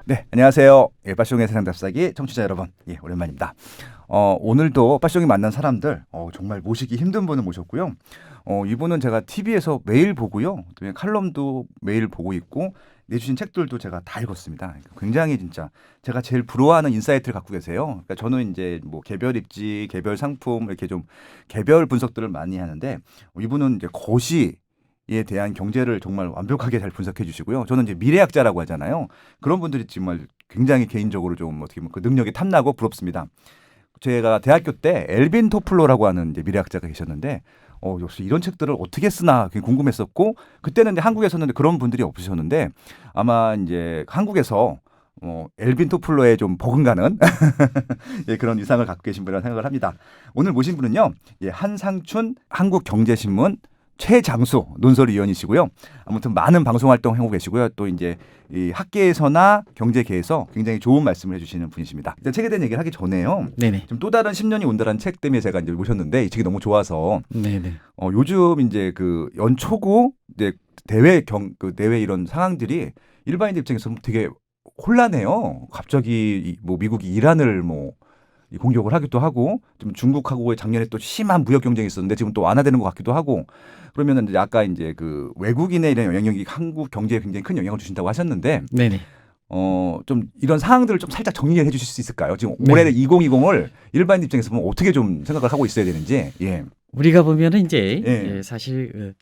네, 안녕하세요. 예, 빠숑의 세상 답사기 청취자 여러분, 예, 오랜만입니다. 오늘도 빠숑이 만난 사람들 정말 모시기 힘든 분을 모셨고요. 이분은 제가 TV에서 매일 보고요. 또 칼럼도 매일 보고 있고 내주신 책들도 제가 다 읽었습니다. 굉장히 진짜 제가 제일 부러워하는 인사이트를 갖고 계세요. 그러니까 저는 이제 뭐 개별 입지, 개별 상품 이렇게 좀 개별 분석들을 많이 하는데 이분은 이제 거시에 대한 경제를 정말 완벽하게 잘 분석해 주시고요. 저는 이제 미래학자라고 하잖아요. 그런 분들이 정말 굉장히 개인적으로 좀 어떻게 보면 그 능력이 탐나고 부럽습니다. 제가 대학교 때 엘빈 토플러라고 하는 이제 미래학자가 계셨는데 역시 이런 책들을 어떻게 쓰나 굉장히 궁금했었고 그때는 이제 한국에서는 그런 분들이 없으셨는데 아마 이제 한국에서 엘빈 토플러에 좀 버금가는 예, 그런 위상을 갖고 계신 분이라고 생각을 합니다. 오늘 모신 분은요, 예, 한상춘 한국경제신문 최장수 논설위원이시고요. 아무튼 많은 방송 활동 하고 계시고요. 또 이제 이 학계에서나 경제계에서 굉장히 좋은 말씀을 해주시는 분이십니다. 일단 책에 대한 얘기를 하기 전에요. 네네. 좀 또 다른 10년이 온다라는 책 때문에 제가 이제 모셨는데 이 책이 너무 좋아서 네네. 요즘 이제 그 연초고 이제 대외 이런 상황들이 일반인들 입장에서 되게 혼란해요. 갑자기 뭐 미국이 이란을 뭐 이 공격을 하기도 하고 좀 중국하고의 작년에 또 심한 무역 경쟁이 있었는데 지금 또 완화되는 것 같기도 하고 그러면은 이제 아까 이제 그 외국인의 이런 영향력이 한국 경제에 굉장히 큰 영향을 주신다고 하셨는데 네네. 좀 이런 상황들을 좀 살짝 정리해 주실 수 있을까요? 지금 네. 올해 2020을 일반인 입장에서 보면 어떻게 좀 생각을 하고 있어야 되는지. 예. 우리가 보면은 이제 예. 사실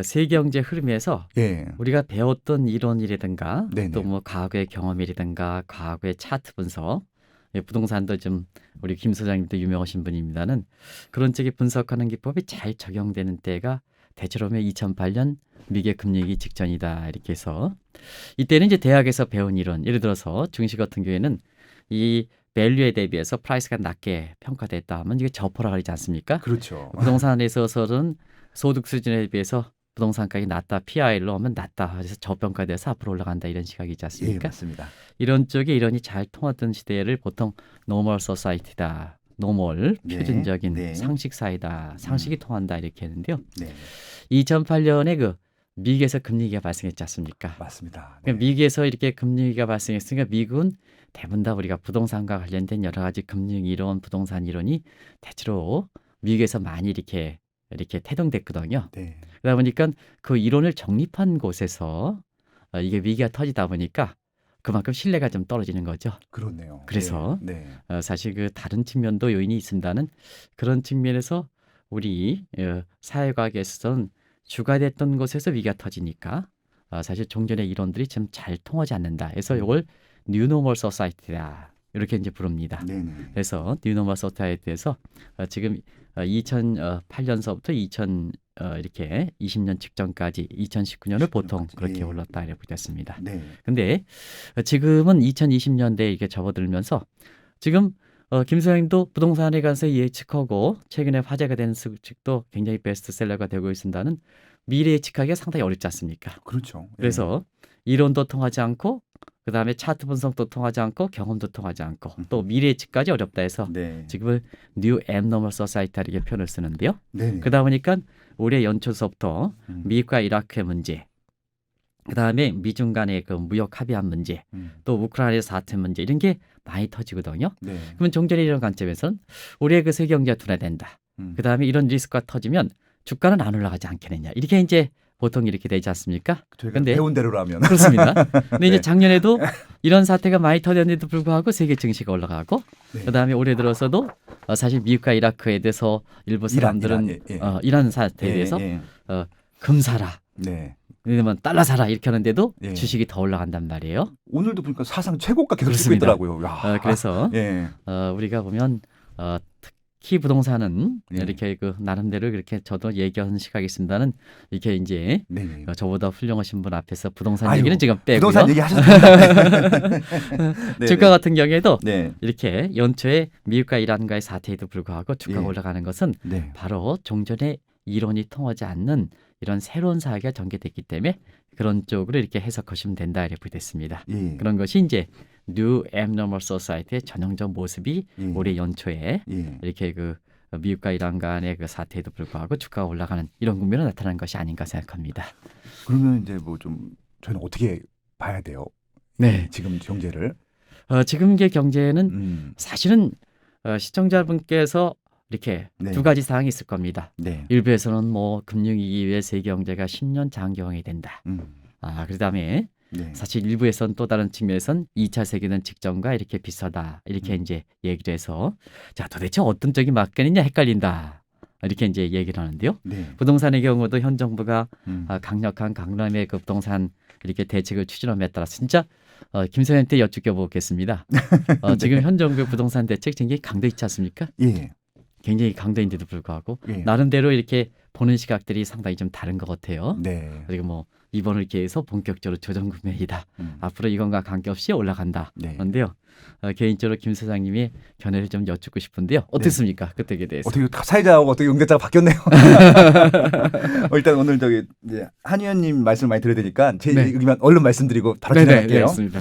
세계 경제 흐름에서 예. 우리가 배웠던 이론이라든가 네네. 또 뭐 과거의 경험이라든가 과거의 차트 분석, 부동산도 좀 우리 김 소장님도 유명하신 분입니다는 그런 쪽에 분석하는 기법이 잘 적용되는 때가 대체로는 2008년 미국 금리위기 직전이다 이렇게 해서 이때는 이제 대학에서 배운 이론, 예를 들어서 증시 같은 경우에는 이 밸류에 대비해서 프라이스가 낮게 평가됐다 하면 이게 저퍼라 그러지 않습니까? 그렇죠. 부동산에 있어서는 소득 수준에 비해서 부동산 가격이 낮다, PI로 하면 낮다, 그래서 저평가돼서 앞으로 올라간다 이런 시각이지 예, 않습니까? 맞습니다. 이런 쪽에 이론이 잘 통하던 시대를 보통 노멀 소사이티다, 노멀 네, 표준적인 네. 상식 사회다, 상식이 통한다 이렇게 했는데요. 네. 2008년에 그 미국에서 금리위기가 발생했지 않습니까? 맞습니다. 네. 그러니까 미국에서 이렇게 금리위기가 발생했으니까 미국은 대부분 다 우리가 부동산과 관련된 여러 가지 금융 이론, 부동산 이론이 대체로 미국에서 많이 이렇게 태동됐거든요. 네. 그러다 보니까 그 이론을 정립한 곳에서 이게 위기가 터지다 보니까 그만큼 신뢰가 좀 떨어지는 거죠. 그렇네요. 그래서 네. 사실 그 다른 측면도 요인이 있습니다는 그런 측면에서 우리 사회과학에서는 주가 됐던 곳에서 위기가 터지니까 사실 종전의 이론들이 좀 잘 통하지 않는다. 그래서 이걸 뉴노멀 소사이티다 이렇게 이제 부릅니다. 네. 네. 그래서 뉴노멀 소사이티에서 지금 2008년서부터 2000 이렇게 20년 직전까지 2019년을 보통 2019년까지. 그렇게 예. 올랐다 이렇게 됐습니다. 네. 근데 지금은 2020년대에 이게 접어들면서 지금 김 소장님도 부동산에 관해서 예측하고 최근에 화제가 되는 책도 굉장히 베스트셀러가 되고 있습니다는 미래 예측하기가 상당히 어렵지 않습니까? 그렇죠. 예. 그래서 이론도 통하지 않고 그다음에 차트 분석도 통하지 않고 경험도 통하지 않고 또 미래 예측까지 어렵다 해서 네. 지금은 New Abnormal Society 이렇게 표현을 쓰는데요. 네. 그러다 보니까 올해 연초서부터 음. 미국과 이라크의 문제, 그다음에 미중 간의 그 무역 합의안 문제, 또 우크라이나 사태 문제 이런 게 많이 터지거든요. 네. 그러면 종전의 이런 관점에서는 올해 그 세계 경제가 둔화된다. 그다음에 이런 리스크가 터지면 주가는 안 올라가지 않겠느냐. 이렇게 이제 보통 이렇게 되지 않습니까? 저희가 근데 배운 대로라면 그렇습니다. 근데 네. 이제 작년에도 이런 사태가 많이 터졌는데도 불구하고 세계 증시가 올라가고 네. 그다음에 올해 들어서도 사실 미국과 이라크에 대해서 일부 사람들은 이란 사태에 대해서 예. 금 사라. 네. 왜냐면 달러 사라 이렇게 하는데도 예. 주식이 더 올라간단 말이에요. 오늘도 보니까 사상 최고가 계속 찍고 그렇습니다. 있더라고요. 야. 그래서 예. 우리가 보면 특히 부동산은 예. 이렇게 그 나름대로 그렇게 저도 얘기하는 시각이 있습니다는 이렇게 이제 네. 저보다 훌륭하신 분 앞에서 부동산 아유, 얘기는 지금 빼고요. 부동산 얘기 하셨습니다. 네, 주가 네. 같은 경우에도 네. 이렇게 연초에 미국과 이란과의 사태에도 불구하고 주가가 예. 올라가는 것은 네. 바로 종전의 이론이 통하지 않는 이런 새로운 사회가 전개됐기 때문에 그런 쪽으로 이렇게 해석하시면 된다 이렇게 됐습니다. 예. 그런 것이 이제 New Abnormal Society의 전형적 모습이 예. 올해 연초에 예. 이렇게 그 미국과 이란 간의 그 사태에도 불구하고 주가가 올라가는 이런 국면으로 나타난 것이 아닌가 생각합니다. 그러면 이제 뭐 좀 저희는 어떻게 봐야 돼요? 네. 지금 경제를. 지금의 경제는 음. 사실은 시청자분께서 이렇게 네. 두 가지 사항이 있을 겁니다. 네. 일부에서는 뭐 금융위기 이후에 세계 경제가 10년 장기화가 된다. 음. 그다음에 네. 사실 일부에서는 또 다른 측면에서는 2차 세계는 직전과 이렇게 비슷하다. 이렇게 이제 얘기를 해서 자, 도대체 어떤 쪽이 맞겠느냐 헷갈린다. 이렇게 이제 얘기를 하는데요. 네. 부동산의 경우도 현 정부가 음. 강력한 강남의 그 부동산 이렇게 대책을 추진함에 따라 진짜 김선현한테 여쭙게 보겠습니다. 지금 현 정부의 부동산 대책 굉장히 강도 있지 않습니까? 예. 굉장히 강도인데도 불구하고 예. 나름대로 이렇게 보는 시각들이 상당히 좀 다른 것 같아요. 네. 그리고 뭐 이번을 기해서 본격적으로 조정금액이다. 음. 앞으로 이건과 관계없이 올라간다. 네. 그런데요. 개인적으로 김 소장님의 견해를 좀 여쭙고 싶은데요. 어떻습니까? 그때에 대해서. 어떻게 사회자하고 어떻게 응대자가 바뀌었네요. 일단 오늘 저기 이제 한 의원님 말씀 많이 들어야 되니까 제 네. 의견만 얼른 말씀드리고 바로 네네, 진행할게요. 맞습니다.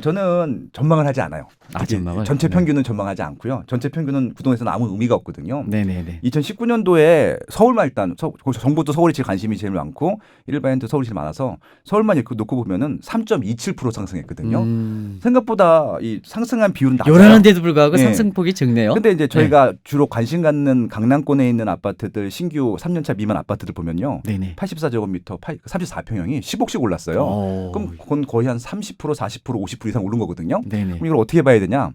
저는 전망을 하지 않아요. 특히 전망을? 전체 네. 평균은 전망하지 않고요. 전체 평균은 부동산에서는 아무 의미가 없거든요. 네네네. 2019년도에 서울만 일단 정부도 서울이 제일 관심이 제일 많고 일반인도 서울이 제일 많아서 서울만 이렇게 놓고 보면은 3.27% 상승했거든요. 생각보다 이 상승한 비율은 낮아요. 요란한데도 불구하고 네. 상승폭이 적네요. 근데 이제 저희가 주로 관심 갖는 강남권에 있는 아파트들 신규 3년차 미만 아파트들 보면요. 네네. 84제곱미터 34평형이 10억씩 올랐어요. 그럼 그건 거의 한 30%, 40%, 50% 이상 오른 거거든요. 네네. 그럼 이걸 어떻게 봐야 되냐?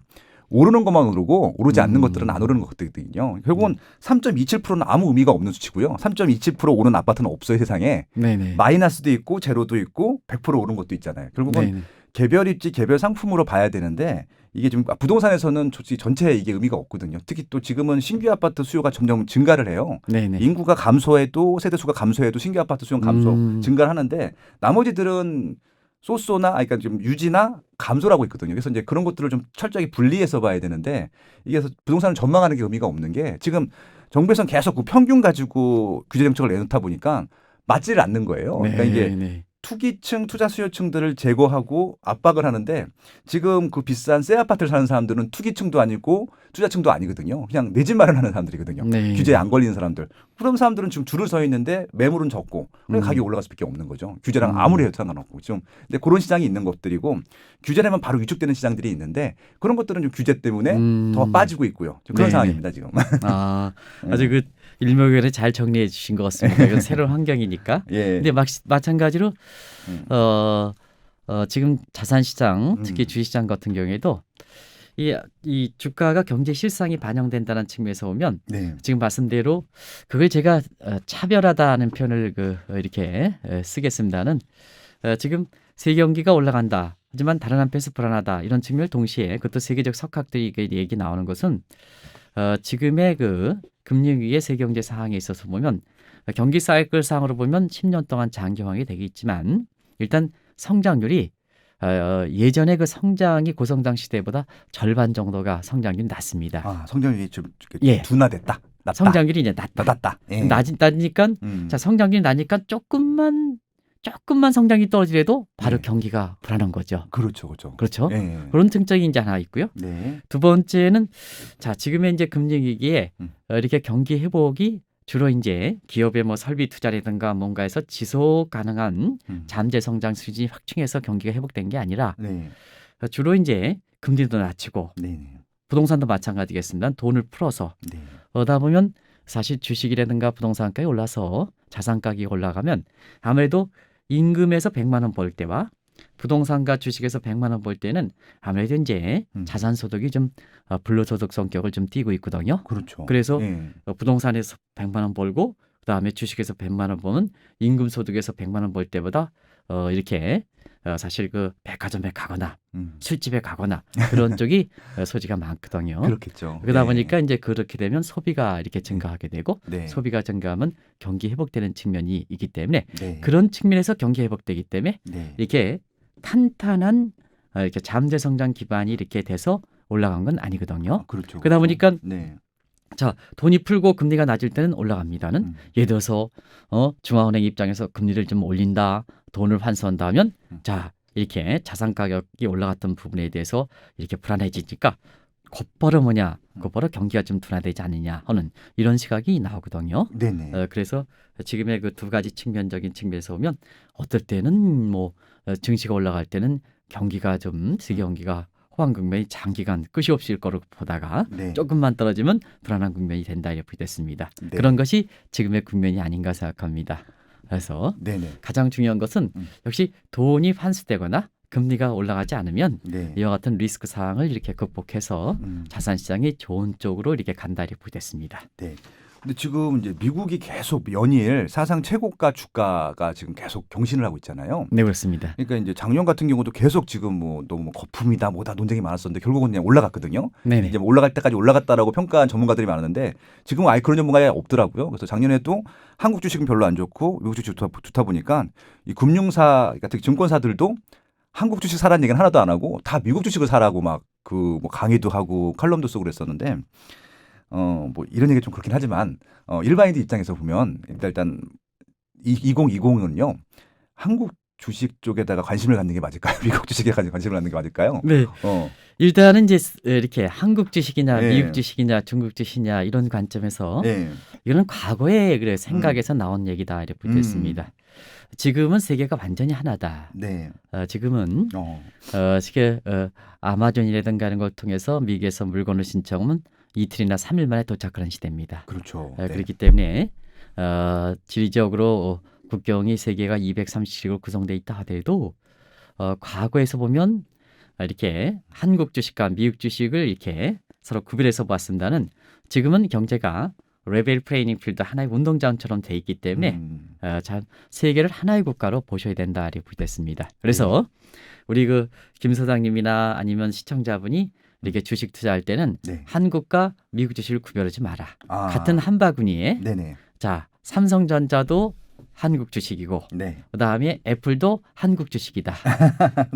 오르는 것만 오르고 오르지 않는 것들은 안 오르는 것들이거든요. 결국은 3.27%는 아무 의미가 없는 수치고요. 3.27% 오른 아파트는 없어요, 세상에. 네네. 마이너스도 있고 제로도 있고 100% 오른 것도 있잖아요. 결국은 네네. 개별 입지, 개별 상품으로 봐야 되는데 이게 지금 부동산에서는 솔직히 전체에 이게 의미가 없거든요. 특히 또 지금은 신규 아파트 수요가 점점 증가를 해요. 네네. 인구가 감소해도 세대 수가 감소해도 신규 아파트 수요 감소 증가를 하는데 나머지들은 쏘쏘나 그러니까 좀 유지나 감소라고 있거든요. 그래서 이제 그런 것들을 좀 철저하게 분리해서 봐야 되는데 이게 부동산을 전망하는 게 의미가 없는 게 지금 정부에서는 계속 그 평균 가지고 규제 정책을 내놓다 보니까 맞지를 않는 거예요. 그러니까 이게 네네. 투기층, 투자 수요층들을 제거하고 압박을 하는데 지금 그 비싼 새 아파트를 사는 사람들은 투기층도 아니고 투자층도 아니거든요. 그냥 내 집 마련하는 사람들이거든요. 네. 규제에 안 걸리는 사람들. 그런 사람들은 지금 줄을 서 있는데 매물은 적고 그러니까 가격이 올라갈 수밖에 없는 거죠. 규제랑 아무리 해도 상관없고 좀. 근데 그런 시장이 있는 것들이고 규제라면 바로 위축되는 시장들이 있는데 그런 것들은 좀 규제 때문에 더 빠지고 있고요. 좀 그런 네네. 상황입니다 지금. 아주 그 일목요연에 잘 정리해 주신 것 같습니다. 이건 새로운 환경이니까. 예. 근데 마찬가지로 음. 지금 자산 시장, 특히 주식시장 같은 경우에도 이 주가가 경제 실상이 반영된다는 측면에서 보면 네. 지금 말씀대로 그걸 제가 차별하다는 표현을 이렇게 쓰겠습니다는 지금 세계 경기가 올라간다. 하지만 다른 한편에서 불안하다. 이런 측면을 동시에 그것도 세계적 석학들이 얘기 나오는 것은 지금의 그 금융위기의 세계 경제 상황에 있어서 보면 경기 사이클 상으로 보면 10년 동안 장기화가 되겠지만 일단 성장률이 예전에 그 성장이 고성장 시대보다 절반 정도가 성장률이 낮습니다. 성장률이 좀 예. 둔화됐다. 낮다. 성장률이 이제 낮다. 낮다. 예. 낮으니까 자 성장률이 낮으니까 조금만 성장이 떨어지더라도 바로 네. 경기가 불안한 거죠. 그렇죠, 그렇죠. 그렇죠. 예. 그런 특징이 이제 하나 있고요. 네. 두 번째는 자 지금의 이제 금융위기에 이렇게 경기 회복이 주로 이제 기업의 뭐 설비 투자라든가 뭔가에서 지속 가능한 잠재 성장 수준이 확충해서 경기가 회복된 게 아니라 네. 주로 이제 금리도 낮추고 네. 부동산도 마찬가지겠습니다. 돈을 풀어서 네. 그러다 보면 사실 주식이라든가 부동산가에 올라서 자산 가격이 올라가면 아무래도 임금에서 100만 원 벌 때와 부동산과 주식에서 100만 원 벌 때는 아무래도 이제 자산 소득이 좀 불로소득 성격을 좀 띠고 있거든요. 그렇죠. 그래서 예. 부동산에서 100만 원 벌고 그다음에 주식에서 100만 원 버는 임금 소득에서 100만 원 벌 때보다 이렇게 사실 그 백화점에 가거나 술집에 가거나 그런 쪽이 소지가 많거든요. 그렇겠죠. 그러다 예. 보니까 이제 그렇게 되면 소비가 이렇게 증가하게 되고 네. 소비가 증가하면 경기 회복되는 측면이 있기 때문에 네. 그런 측면에서 경기 회복되기 때문에 네. 이렇게 탄탄한 이렇게 잠재 성장 기반이 이렇게 돼서 올라간 건 아니거든요. 그렇죠. 그러다 보니까 네. 자 돈이 풀고 금리가 낮을 때는 올라갑니다는 예를 들어서 중앙은행 입장에서 금리를 좀 올린다, 돈을 환수한다 하면 자 이렇게 자산 가격이 올라갔던 부분에 대해서 이렇게 불안해지니까 곧바로 곧바로 경기가 좀 둔화되지 않느냐 하는 이런 시각이 나오거든요. 네네. 그래서 지금의 그 두 가지 측면적인 측면에서 보면 어떨 때는 뭐 증시가 올라갈 때는 경기가 좀 세계 경기가 호황 국면이 장기간 끝이 없이 일 거로 보다가 네. 조금만 떨어지면 불안한 국면이 된다 이렇게 됐습니다. 네. 그런 것이 지금의 국면이 아닌가 생각합니다. 그래서 네네. 가장 중요한 것은 역시 돈이 환수되거나 금리가 올라가지 않으면 네. 이와 같은 리스크 사항을 이렇게 극복해서 자산 시장이 좋은 쪽으로 이렇게 간다 이렇게 보겠습니다. 네. 근데 지금 이제 미국이 계속 연일 사상 최고가 주가가 지금 계속 경신을 하고 있잖아요. 네, 그렇습니다. 그러니까 이제 작년 같은 경우도 계속 지금 뭐 너무 거품이다 뭐다 논쟁이 많았었는데 결국은 그냥 올라갔거든요. 네네. 이제 뭐 올라갈 때까지 올라갔다라고 평가한 전문가들이 많았는데 지금은 아예 그런 전문가가 없더라고요. 그래서 작년에도 한국 주식은 별로 안 좋고 미국 주식 좋다 보니까 이 금융사 같은 증권사들도 한국 주식 사라는 얘기는 하나도 안 하고 다 미국 주식을 사라고 막 그 뭐 강의도 하고 칼럼도 쓰고 그랬었는데 뭐 이런 얘기 좀 그렇긴 하지만 일반인들 입장에서 보면 일단 2020은요 한국 주식 쪽에다가 관심을 갖는 게 맞을까요? 미국 주식에 관심을 갖는 게 맞을까요? 네. 어, 일단은 이제 이렇게 한국 주식이나 네. 미국 주식이나 중국 주식이냐 이런 관점에서 네. 이거는 과거의 그래 생각에서 나온 얘기다 이렇게 보겠습니다. 지금은 세계가 완전히 하나다. 네. 지금은 쉽게 아마존이라든가 하는 걸 통해서 미국에서 물건을 신청하면 이틀이나 3일 만에 도착하는 시대입니다. 그렇죠. 그렇기 때문에 지리적으로 국경이 세계가 230씩으로 구성되어 있다 하더라도 과거에서 보면 이렇게 한국 주식과 미국 주식을 이렇게 서로 구별해서 봤습니다는 지금은 경제가 레벨 플레이닝 필드 하나의 운동장처럼 돼 있기 때문에 참 세계를 하나의 국가로 보셔야 된다 이렇게 보겠습니다. 그래서 우리 그 김 소장님이나 아니면 시청자분이 이렇게 주식 투자할 때는 네. 한국과 미국 주식을 구별하지 마라. 아, 같은 한 바구니에 네네. 자 삼성전자도 한국 주식이고 네. 그다음에 애플도 한국 주식이다.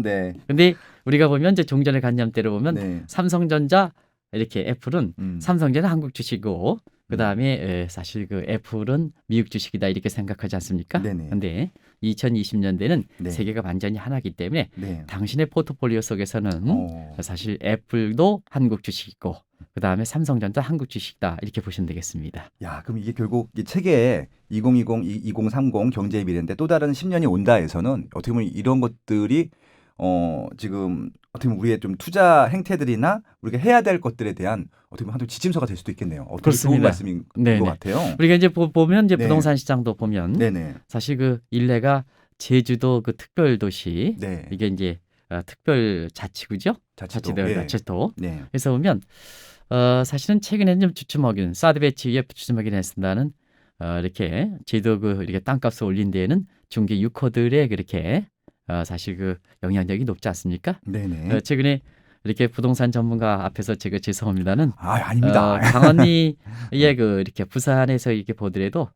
네. 근데 우리가 보면 이제 종전의 관념대로 보면 네. 삼성전자 이렇게 애플은 삼성전자 한국 주식이고 그다음에 사실 그 애플은 미국 주식이다 이렇게 생각하지 않습니까? 네네. 근데 2020년대는 네. 세계가 완전히 하나이기 때문에 네. 당신의 포트폴리오 속에서는 사실 애플도 한국 주식이고 그다음에 삼성전자 한국 주식이다 이렇게 보시면 되겠습니다. 야, 그럼 이게 결국 이 책에 2020, 2030 경제의 미래인데 또 다른 10년이 온다에서는 어떻게 보면 이런 것들이 지금 어떻게 보면 우리의 좀 투자 행태들이나 우리가 해야 될 것들에 대한 어떻게 보면 한 지침서가 될 수도 있겠네요. 어떻게 그렇습니다. 좋은 말씀인 네네. 것 같아요. 우리가 이제 보면 이제 네. 부동산 시장도 보면 네네. 사실 그 일례가 제주도 그 특별 도시 네. 이게 이제 특별 자치구죠. 자치도. 예. 자치도. 네. 그래서 보면 사실은 최근에는 좀 주춤하기는 사드 배치 위에 주춤하기는 했습니다는 이렇게 제도 그 이렇게 땅값을 올린 데에는 중개 유코들의 그렇게 사실 그 영향력이 높지 않습니까? 네네. 최근에 이렇게 부동산 전문가 앞에서 제가 죄송합니다는 아닙니다. 강언니의 그 이렇게 부산에서 이렇게 보더라도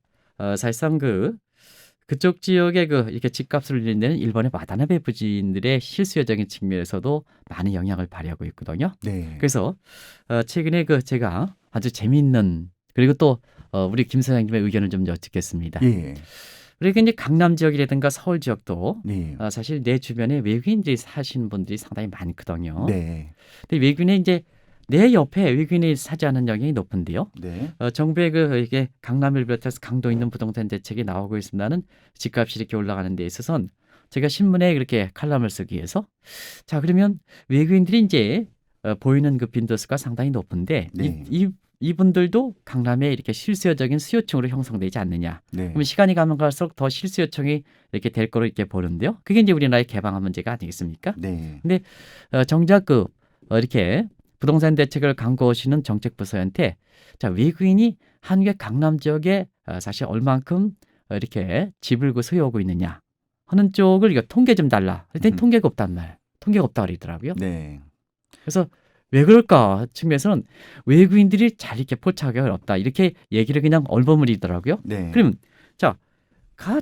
사실상 그쪽 지역의 그 이렇게 집값을 올리는 데는 일본의 와다나베 부진들의 실수요적인 측면에서도 많은 영향을 발휘하고 있거든요. 네. 그래서 최근에 제가 아주 재미있는 그리고 또 우리 김 사장님의 의견을 좀 여쭙겠습니다. 예. 그러니까 이제 강남 지역이라든가 서울 지역도 네. 사실 내 주변에 외국인들이 사시는 분들이 상당히 많거든요. 네. 근데 외국인이 이제 내 옆에 외국인이 사지 않는 영향이 높은데요. 네. 정부의 이게 강남을 비롯해서 강도 있는 부동산 대책이 나오고 있습니다는 집값이 이렇게 올라가는 데 있어서는 제가 신문에 그렇게 칼럼을 쓰기 위해서 자 그러면 외국인들이 이제 보이는 그 빈도수가 상당히 높은데 네. 이분들도 강남에 이렇게 실수요적인 수요층으로 형성되지 않느냐. 네. 그러면 시간이 가면 갈수록 더 실수요청이 이렇게 될 거로 이렇게 보는데요. 그게 이제 우리나라의 개방화 문제가 아니겠습니까? 네. 정작 이렇게 부동산 대책을 강구하시는 정책부서한테 자 외국인이 한국의 강남 지역에 사실 얼만큼 이렇게 집을 소유하고 있느냐 하는 쪽을 이거 통계 좀 달라. 그랬더니 통계가 없단 말. 통계가 없다 그러더라고요. 네. 그래서 왜 그럴까 측면에서는 외국인들이 잘 이렇게 포착하기 어렵다 이렇게 얘기를 그냥 얼버무리더라고요. 네. 그러면 자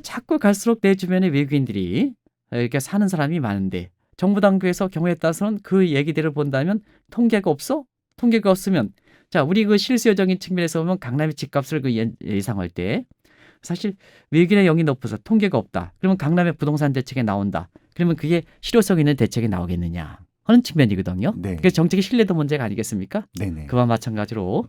자꾸 갈수록 내 주변에 외국인들이 이렇게 사는 사람이 많은데 정부 당국에서 경우에 따라서는 그 얘기들을 본다면 통계가 없어? 통계가 없으면 자 우리 그 실수요적인 측면에서 보면 강남의 집값을 예상할 때 사실 외국인의 영이 높아서 통계가 없다. 그러면 강남의 부동산 대책에 나온다. 그러면 그게 실효성 있는 대책이 나오겠느냐? 하는 측면이거든요. 네. 그래서 정책의 신뢰도 문제가 아니겠습니까? 네네. 그와 마찬가지로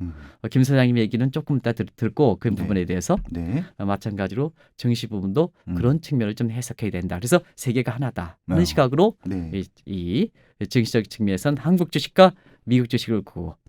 김 소장님 얘기는 조금 이따 듣고 그 네. 부분에 대해서 네. 마찬가지로 증시 부분도 그런 측면을 좀 해석해야 된다. 그래서 세계가 하나다는 시각으로 네. 이 증시적 측면에서는 한국 주식과 미국 주식을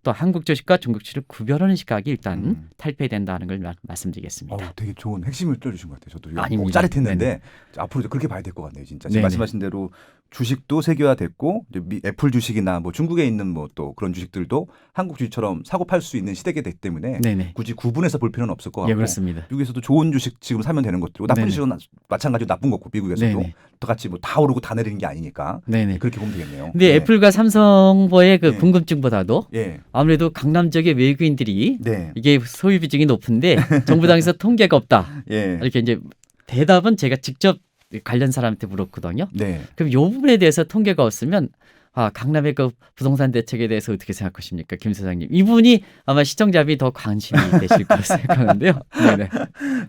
또 한국 주식과 중국 주식을 구별하는 시각이 일단 탈피된다는 걸 말씀드리겠습니다. 되게 좋은 핵심을 뚫어주신 것 같아요. 저도 이거 아닙니다. 짜릿했는데 앞으로 그렇게 봐야 될 것 같네요. 진짜 지금 네네. 말씀하신 대로 주식도 세계화됐고 이제 애플 주식이나 뭐 중국에 있는 뭐 또 그런 주식들도 한국 주식처럼 사고 팔 수 있는 시대가 됐기 때문에 네네. 굳이 구분해서 볼 필요는 없을 것 같고 예, 그렇습니다. 미국에서도 좋은 주식 지금 사면 되는 것들이고 나쁜 네네. 주식은 마찬가지로 나쁜 거고 미국에서도 네네. 똑같이 뭐 다 오르고 다 내리는 게 아니니까 네네. 그렇게 보면 되겠네요. 근데 네. 애플과 삼성과의 그 네. 궁금증보다도 예. 아무래도 강남 지역의 외국인들이 네. 이게 소유 비중이 높은데 정부 당에서 통계가 없다. 예. 이렇게 이제 대답은 제가 직접 관련 사람한테 물었거든요. 네. 그럼 이 부분에 대해서 통계가 없으면 강남의 그 부동산 대책에 대해서 어떻게 생각하십니까, 김 소장님? 이분이 아마 시청자분이 더 관심이 되실 거라 생각하는데요. 네네.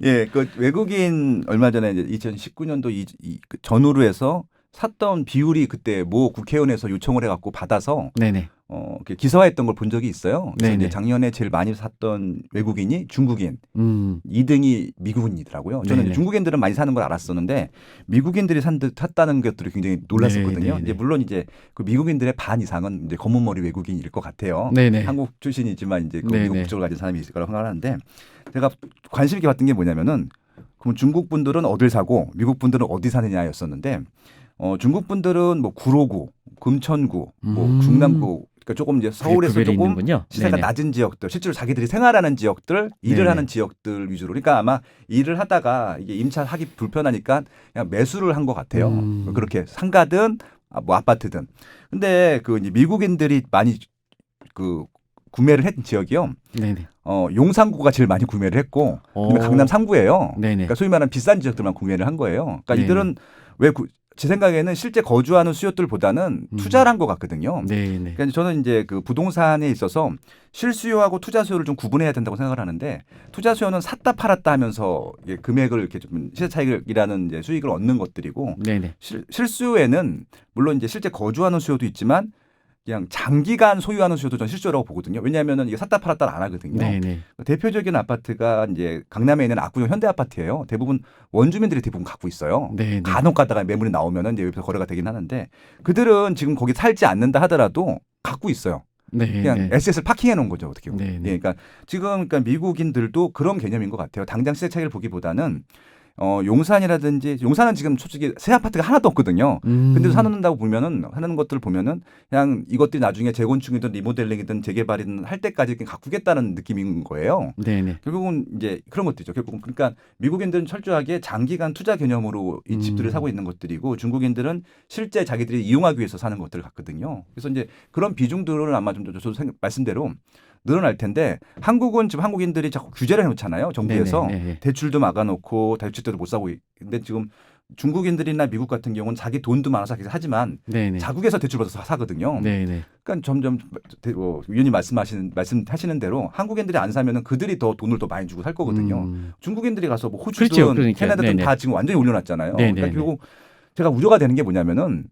예, 그 외국인 얼마 전에 이제 2019년도 그 전후로 해서 샀던 비율이 그때 모 국회의원에서 요청을 해갖고 받아서 네네. 이렇게 기사화했던 걸 본 적이 있어요. 그래서 네네. 이제 작년에 제일 많이 샀던 외국인이 중국인, 음. 2등이 미국인이더라고요. 저는 네네. 중국인들은 많이 사는 걸 알았었는데 미국인들이 샀다는 것들이 굉장히 놀랐었거든요. 네네네. 이제 물론 이제 그 미국인들의 반 이상은 이제 검은 머리 외국인일 것 같아요. 네네. 한국 출신이지만 이제 그 네네. 미국 국적을 가진 사람이 있을 거라고 생각하는데 제가 관심 있게 봤던 게 뭐냐면은 그럼 중국 분들은 어딜 사고 미국 분들은 어디 사느냐였었는데 중국 분들은 뭐 구로구, 금천구, 뭐 중남구 그러니까 조금 이제 서울에서 구별이 조금 있는군요. 시세가 네네. 낮은 지역들, 실제로 자기들이 생활하는 지역들, 일을 네네. 하는 지역들 위주로. 그러니까 아마 일을 하다가 이게 임차하기 불편하니까 그냥 매수를 한 것 같아요. 그렇게 상가든 뭐 아파트든. 근데 그 이제 미국인들이 많이 그 구매를 했던 지역이요. 네네. 용산구가 제일 많이 구매를 했고, 그다음에 오. 강남 상구예요. 네네. 그러니까 소위 말하는 비싼 지역들만 구매를 한 거예요. 그러니까 네네. 이들은 제 생각에는 실제 거주하는 수요들보다는 투자를 한 것 같거든요. 네네. 그러니까 저는 이제 그 부동산에 있어서 실수요하고 투자 수요를 좀 구분해야 된다고 생각을 하는데 투자 수요는 샀다 팔았다 하면서 이게 금액을 이렇게 좀 시세 차익이라는 이제 수익을 얻는 것들이고 네네. 실수요에는 물론 이제 실제 거주하는 수요도 있지만 그냥 장기간 소유하는 수요도 전 실수요라고 보거든요. 왜냐하면은 이게 샀다 팔았다를 안 하거든요. 네네. 대표적인 아파트가 이제 강남에 있는 압구정 현대 아파트예요. 대부분 원주민들이 대부분 갖고 있어요. 네네. 간혹 가다가 매물이 나오면은 이제 여기서 거래가 되긴 하는데 그들은 지금 거기 살지 않는다 하더라도 갖고 있어요. 네네. 그냥 에셋을 파킹해 놓은 거죠 어떻게 보면. 네네. 예, 그러니까 지금 미국인들도 그런 개념인 것 같아요. 당장 시세 차익을 보기보다는 용산이라든지 용산은 지금 솔직히 새 아파트가 하나도 없거든요. 근데 사놓는다고 보면은 하는 것들을 보면은 그냥 이것들이 나중에 재건축이든 리모델링이든 재개발이든 할 때까지 그냥 가꾸겠다는 느낌인 거예요. 네네. 결국은 이제 그런 것들이죠. 결국은 그러니까 미국인들은 철저하게 장기간 투자 개념으로 이 집들을 사고 있는 것들이고 중국인들은 실제 자기들이 이용하기 위해서 사는 것들을 갖거든요. 그래서 이제 그런 비중들을 아마 좀 저도 말씀대로 늘어날 텐데 한국은 지금 한국인들이 자꾸 규제를 해놓잖아요. 정부에서 네네. 대출도 막아놓고 대출 때도 못 사고 있는데 지금 중국인들이나 미국 같은 경우는 자기 돈도 많아서 하지만 네네. 자국에서 대출 받아서 사거든요. 네네. 그러니까 점점 위원님 말씀하시는 대로 한국인들이 안 사면은 그들이 더 돈을 더 많이 주고 살 거거든요. 중국인들이 가서 뭐 호주든 그렇죠. 그러니까. 캐나다든 네네. 다 지금 완전히 올려놨잖아요. 네네네. 그러니까 결국 제가 우려가 되는 게 뭐냐면은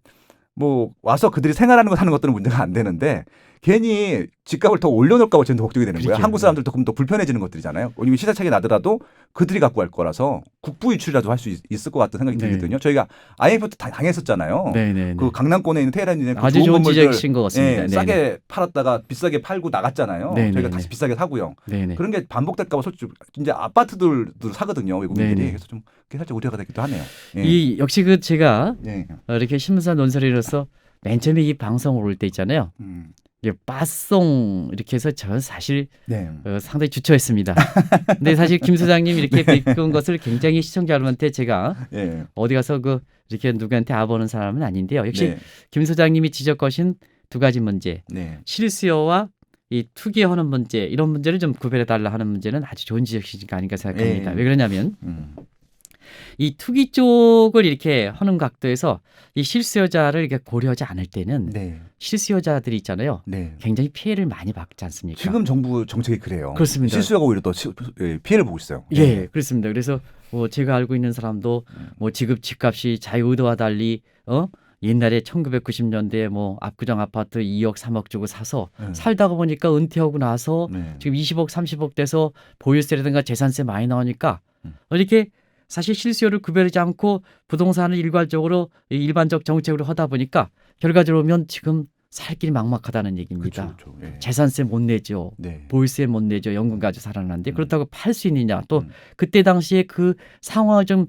뭐 와서 그들이 생활하는 거 사는 것들은 문제가 안 되는데 괜히 집값을 더 올려놓을까 봐 저는 더 걱정이 되는 거예요. 그렇죠. 한국 사람들 조금 더 불편해지는 것들이잖아요. 왜냐면 시세 차익이 나더라도 그들이 갖고 갈 거라서 국부 유출이라도 할 수 있을 것 같다는 생각이 네. 들거든요. 저희가 IMF도 당했었잖아요. 네네. 그 강남권에 있는 테헤란에 그 아주 좋은 좋은 건물들 지적이신 것 같습니다. 네네. 싸게 팔았다가 비싸게 팔고 나갔잖아요. 네네네. 저희가 다시 비싸게 사고요. 네네. 그런 게 반복될까 봐 솔직히 이제 아파트들도 사거든요. 외국인들이. 네네. 그래서 좀 그게 살짝 우려가 되기도 하네요. 예. 이 역시 제가 예. 이렇게 신문사 논설위로서 맨 처음에 이 방송을 올 때 있잖아요. 이게 빠송 이렇게 해서 저는 사실 네. 상당히 주저했습니다. 근데 사실 김 소장님 이렇게 비꾼 것을 굉장히 시청자 여러분한테 제가 예. 어디 가서 이렇게 누구한테 아보는 사람은 아닌데요. 역시 네. 김 소장님이 지적하신 두 가지 문제, 네. 실수요와 이 투기하는 문제, 이런 문제를 좀 구별해 달라 하는 문제는 아주 좋은 지적이니까 아닌가 생각합니다. 예. 왜 그러냐면 이 투기 쪽을 이렇게 하는 각도에서 이 실수요자를 이렇게 고려하지 않을 때는 네. 실수요자들이 있잖아요. 네. 굉장히 피해를 많이 받지 않습니까? 지금 정부 정책이 그래요. 그렇습니다. 실수요가 오히려 더 피해를 보고 있어요. 예, 그렇습니다. 그래서 제가 알고 있는 사람도 지급 집값이 자기 의도와 달리 옛날에 1990년대에 뭐 압구정 아파트 2억 3억 주고 사서 네. 살다가 보니까 은퇴하고 나서 네. 지금 20억 30억 돼서 보유세라든가 재산세 많이 나오니까 음. 이렇게 사실 실수요를 구별하지 않고 부동산을 일괄적으로 일반적 정책으로 하다 보니까 결과적으로 보면 지금 살 길이 막막하다는 얘기입니다. 그렇죠. 예. 재산세 못 내죠. 네. 보유세 못 내죠. 연금 가지고 살아났는데 그렇다고 팔 수 있느냐. 또 음. 그때 당시에 그 상황을 좀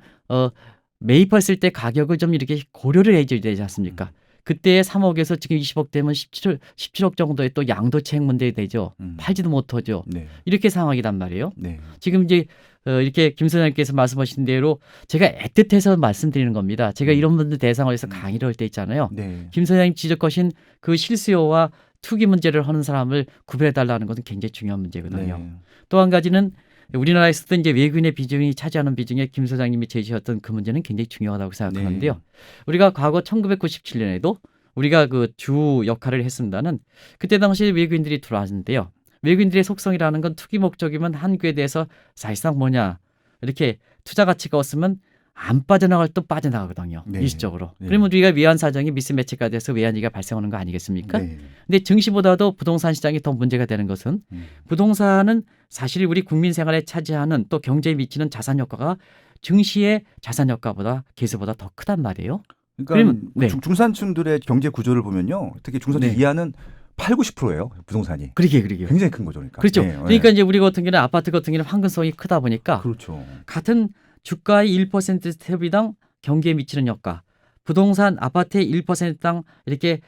매입했을 때 가격을 좀 이렇게 고려를 해줘야 되지 않습니까? 그때 3억에서 지금 20억 되면 17억 정도의 또 양도세 문제 되죠. 팔지도 못하죠. 네. 이렇게 상황이란 말이에요. 네. 지금 이제 이렇게 김 소장님께서 말씀하신 대로 제가 애틋해서 말씀드리는 겁니다. 제가 이런 분들 대상으로 해서 강의를 할 때 있잖아요. 네. 김 소장님 지적하신 그 실수요와 투기 문제를 하는 사람을 구별해달라는 것은 굉장히 중요한 문제거든요. 네. 또 한 가지는 우리나라에서도 이제 외국인의 비중이 차지하는 비중에 김 소장님이 제시했던 그 문제는 굉장히 중요하다고 생각하는데요. 우리가 과거 1997년에도 우리가 그 주 역할을 했습니다는 그때 당시에 외국인들이 들어왔는데요. 외국인들의 속성이라는 건 투기 목적이면 한국에 대해서 사실상 뭐냐 이렇게 투자 가치가 없으면 안 빠져나갈 또 빠져나가거든요. 네. 일시적으로. 네. 그러면 우리가 외환 사정이 미스매치가 돼서 외환위기가 발생하는 거 아니겠습니까? 네. 근데 증시보다도 부동산 시장이 더 문제가 되는 것은 부동산은 사실 우리 국민 생활에 차지하는 또 경제에 미치는 자산 효과가 증시의 자산 효과보다 계수보다 더 크단 말이에요. 그러니까 그러면, 네. 중산층들의 경제 구조를 보면요. 특히 중산층 네. 이하는 8, 90%예요. 부동산이. 그러게요. 굉장히 큰 거죠. 그러니까. 그렇죠. 네. 그러니까 이제 우리 같은 경우는 아파트 같은 경우는 환급성이 크다 보니까 그렇죠. 같은 주가의 1% 스텝이당 경기에 미치는 효과, 부동산 아파트의 1%당 이렇게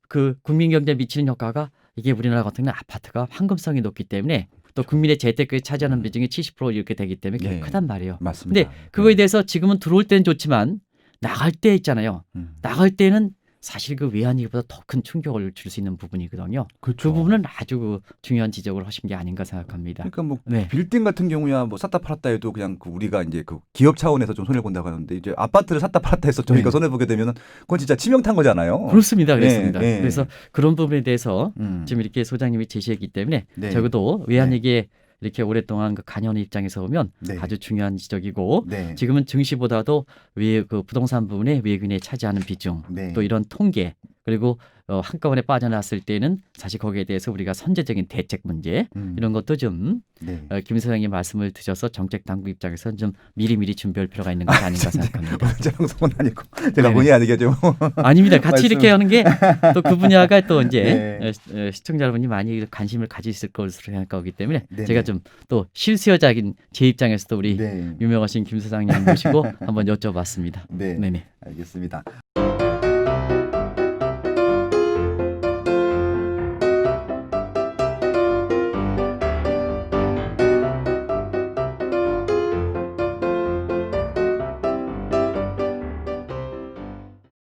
그 국민 경제에 미치는 효과가 이게 우리나라 같은 경우는 아파트가 환급성이 높기 때문에 또 국민의 재테크에 차지하는 비중이 70% 이렇게 되기 때문에 굉장히 네. 크단 말이에요. 맞습니다. 근데 그거에 대해서 지금은 들어올 때는 좋지만 나갈 때 있잖아요. 나갈 때는 사실 그 외환위기보다 더 큰 충격을 줄 수 있는 부분이거든요. 그렇죠. 그 부분은 아주 그 중요한 지적을 하신 게 아닌가 생각합니다. 그러니까 뭐 네. 빌딩 같은 경우야 뭐 샀다 팔았다 해도 그냥 우리가 이제 그 기업 차원에서 좀 손해 본다고 하는데 이제 아파트를 샀다 팔았다 해서 저희가 네. 손해 보게 되면은 그건 진짜 치명타인 거잖아요. 그렇습니다. 그렇습니다. 네, 네. 그래서 그런 부분에 대해서 음. 지금 이렇게 소장님이 제시했기 때문에 네. 적어도 외환위기에 이렇게 오랫동안 그 간연의 입장에서 보면 네. 아주 중요한 지적이고 네. 지금은 증시보다도 그 부동산 부분에 외국인이 차지하는 비중 네. 또 이런 통계 그리고 한꺼번에 빠져나왔을 때는 사실 거기에 대해서 우리가 선제적인 대책 문제 이런 것도 좀 네. 김 소장님 말씀을 드셔서 정책 당국 입장에서는 좀 미리미리 준비할 필요가 있는 것이 아닌가 생각합니다. 제 방송은 아니고 제가 네네. 본의 아니게 좀 아닙니다. 같이 말씀- 이렇게 하는 게 또 그 분야가 또 이제 네. 시청자 여러분이 많이 관심을 가지실 것으로 생각하기 때문에 네네. 제가 좀 또 실수요자인 제 입장에서도 우리 네. 유명하신 김 소장님 모시고 한번 여쭤봤습니다. 네. 네네. 알겠습니다.